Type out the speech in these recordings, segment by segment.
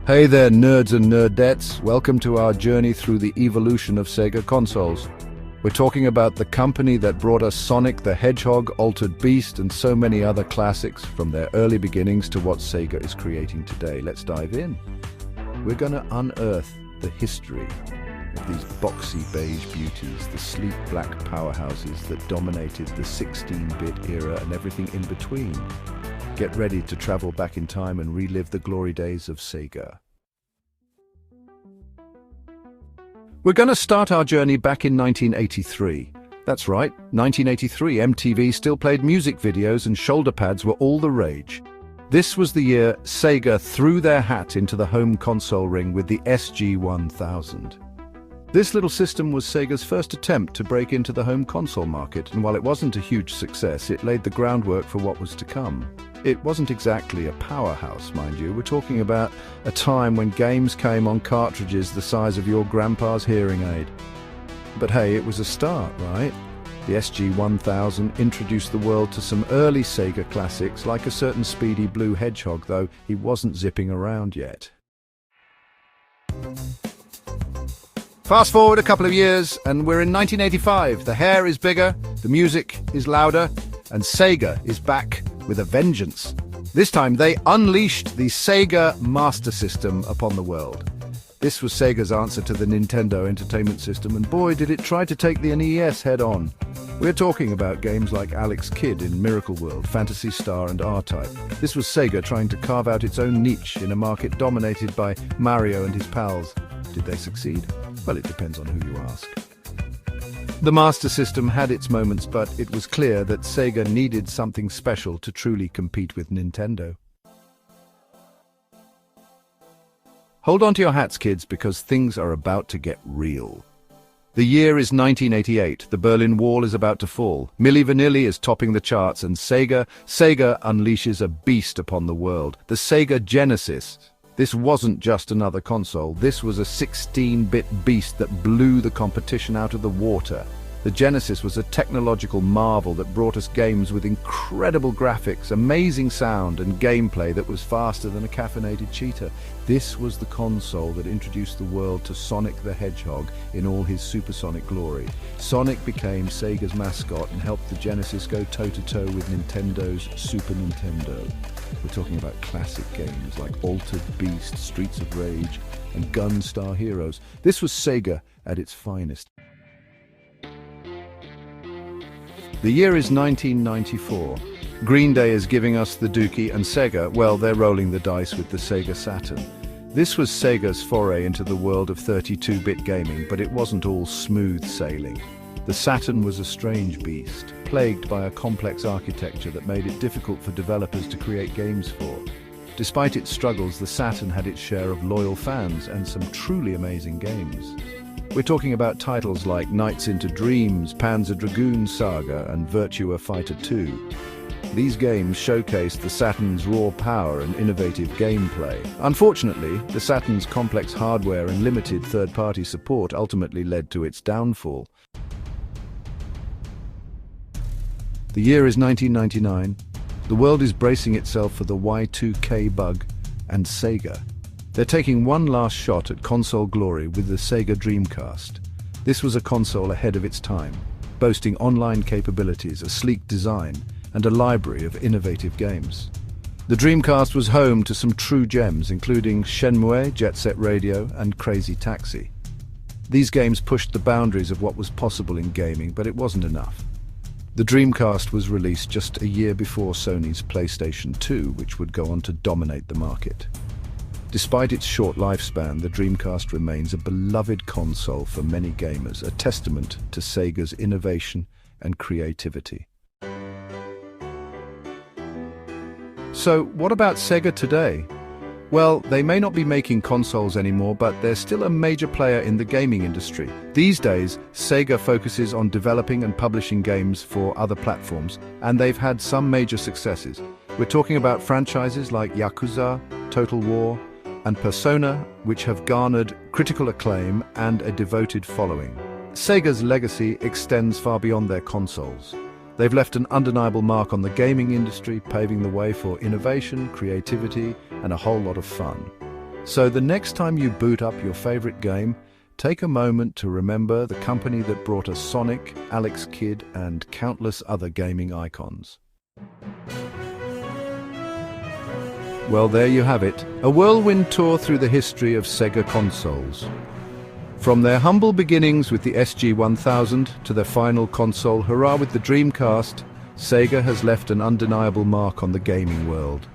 Hey there, nerds and nerdettes. Welcome to our journey through the evolution of Sega consoles. We're talking about the company that brought us Sonic the Hedgehog, Altered Beast, and so many other classics from their early beginnings to what Sega is creating today. Let's dive in. We're going to unearth the history of these boxy beige beauties, the sleek black powerhouses that dominated the 16-bit era and everything in between. Get ready to travel back in time and relive the glory days of Sega. We're going to start our journey back in 1983. That's right, 1983, MTV still played music videos and shoulder pads were all the rage. This was the year Sega threw their hat into the home console ring with the SG-1000. This little system was Sega's first attempt to break into the home console market, and while it wasn't a huge success, it laid the groundwork for what was to come. It wasn't exactly a powerhouse, mind you. We're talking about a time when games came on cartridges the size of your grandpa's hearing aid. But hey, it was a start, right? The SG-1000 introduced the world to some early Sega classics, like a certain speedy blue hedgehog, though he wasn't zipping around yet. Fast forward a couple of years, and we're in 1985. The hair is bigger, the music is louder, and Sega is back with a vengeance. This time they unleashed the Sega Master System upon the world. This was Sega's answer to the Nintendo Entertainment System, and boy did it try to take the NES head-on. We're talking about games like Alex Kidd in Miracle World, Phantasy Star and R-Type. This was Sega trying to carve out its own niche in a market dominated by Mario and his pals. Did they succeed? Well, it depends on who you ask. The Master System had its moments, but it was clear that Sega needed something special to truly compete with Nintendo. Hold on to your hats, kids, because things are about to get real. The year is 1988. The Berlin Wall is about to fall. Milli Vanilli is topping the charts, and Sega unleashes a beast upon the world. The Sega Genesis. This wasn't just another console. This was a 16-bit beast that blew the competition out of the water. The Genesis was a technological marvel that brought us games with incredible graphics, amazing sound, and gameplay that was faster than a caffeinated cheetah. This was the console that introduced the world to Sonic the Hedgehog in all his supersonic glory. Sonic became Sega's mascot and helped the Genesis go toe-to-toe with Nintendo's Super Nintendo. We're talking about classic games like Altered Beast, Streets of Rage, and Gunstar Heroes. This was Sega at its finest. The year is 1994. Green Day is giving us the Dookie, and Sega, well, they're rolling the dice with the Sega Saturn. This was Sega's foray into the world of 32-bit gaming, but it wasn't all smooth sailing. The Saturn was a strange beast, plagued by a complex architecture that made it difficult for developers to create games for. Despite its struggles, the Saturn had its share of loyal fans and some truly amazing games. We're talking about titles like Nights into Dreams, Panzer Dragoon Saga, and Virtua Fighter 2. These games showcased the Saturn's raw power and innovative gameplay. Unfortunately, the Saturn's complex hardware and limited third-party support ultimately led to its downfall. The year is 1999. The world is bracing itself for the Y2K bug, and Sega. They're taking one last shot at console glory with the Sega Dreamcast. This was a console ahead of its time, boasting online capabilities, a sleek design, and a library of innovative games. The Dreamcast was home to some true gems, including Shenmue, Jet Set Radio, and Crazy Taxi. These games pushed the boundaries of what was possible in gaming, but it wasn't enough. The Dreamcast was released just a year before Sony's PlayStation 2, which would go on to dominate the market. Despite its short lifespan, the Dreamcast remains a beloved console for many gamers, a testament to Sega's innovation and creativity. So, what about Sega today? Well, they may not be making consoles anymore, but they're still a major player in the gaming industry. These days, Sega focuses on developing and publishing games for other platforms, and they've had some major successes. We're talking about franchises like Yakuza, Total War, and Persona, which have garnered critical acclaim and a devoted following. Sega's legacy extends far beyond their consoles. They've left an undeniable mark on the gaming industry, paving the way for innovation, creativity, and a whole lot of fun. So the next time you boot up your favorite game, take a moment to remember the company that brought us Sonic, Alex Kidd, and countless other gaming icons. Well, there you have it, a whirlwind tour through the history of Sega consoles. From their humble beginnings with the SG-1000 to their final console hurrah with the Dreamcast, Sega has left an undeniable mark on the gaming world.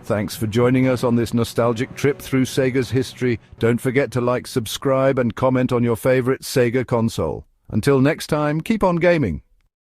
Thanks for joining us on this nostalgic trip through Sega's history. Don't forget to like, subscribe, and comment on your favorite Sega console. Until next time, keep on gaming.